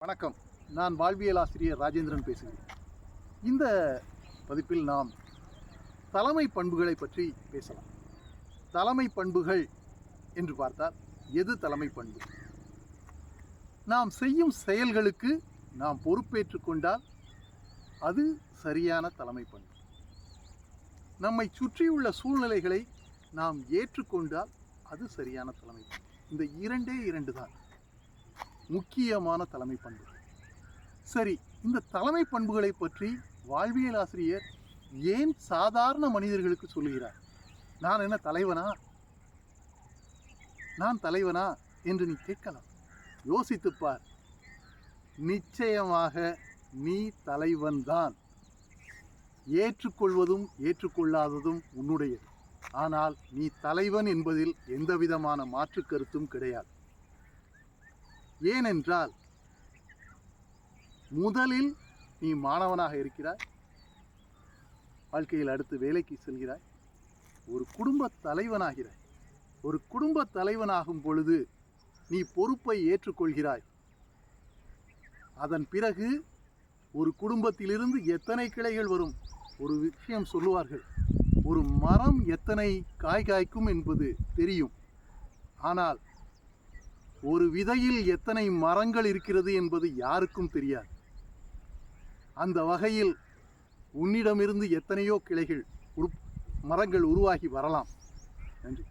வணக்கம். நான் வாழ்வியல் ஆசிரியர் ராஜேந்திரன் பேசுகிறேன். இந்த பதிப்பில் நாம் தலைமை பண்புகளை பற்றி பேசலாம். தலைமை பண்புகள் என்று பார்த்தால் எது தலைமை பண்பு? நாம் செய்யும் செயல்களுக்கு நாம் பொறுப்பேற்று கொண்டால் அது சரியான தலைமை பண்பு. நம்மை சுற்றியுள்ள சூழ்நிலைகளை நாம் ஏற்றுக்கொண்டால் அது சரியான தலைமை பண்பு. இந்த இரண்டு தான் முக்கியமான தலைமை பண்புகள். சரி, இந்த தலைமை பண்புகளை பற்றி வாழ்வியல் ஆசிரியர் ஏன் சாதாரண மனிதர்களுக்கு சொல்லுகிறார்? நான் என்ன தலைவனா? நான் தலைவனா என்று நீ கேட்கலாம். யோசித்துப்பார். நிச்சயமாக நீ தலைவன்தான். ஏற்றுக்கொள்வதும் ஏற்றுக்கொள்ளாததும் உன்னுடையது. ஆனால் நீ தலைவன் என்பதில் எந்தவிதமான மாற்று கருத்தும் கிடையாது. ஏனென்றால் முதலில் நீ மாணவனாக இருக்கிறாய், வாழ்க்கையில் அடுத்து வேலைக்கு செல்கிறாய், ஒரு குடும்ப தலைவனாகிறாய். ஒரு குடும்ப தலைவனாகும் பொழுது நீ பொறுப்பை ஏற்றுக்கொள்கிறாய். அதன் பிறகு ஒரு குடும்பத்திலிருந்து எத்தனை கிளைகள் வரும்? ஒரு விஷயம் சொல்லுவார்கள், ஒரு மரம் எத்தனை காய் காய்க்கும் என்பது தெரியும், ஆனால் ஒரு விதையில் எத்தனை மரங்கள் இருக்கிறது என்பது யாருக்கும் தெரியாது. அந்த வகையில் உன்னிடமிருந்து எத்தனையோ கிளைகள் மரங்கள் உருவாகி வரலாம். நன்றி.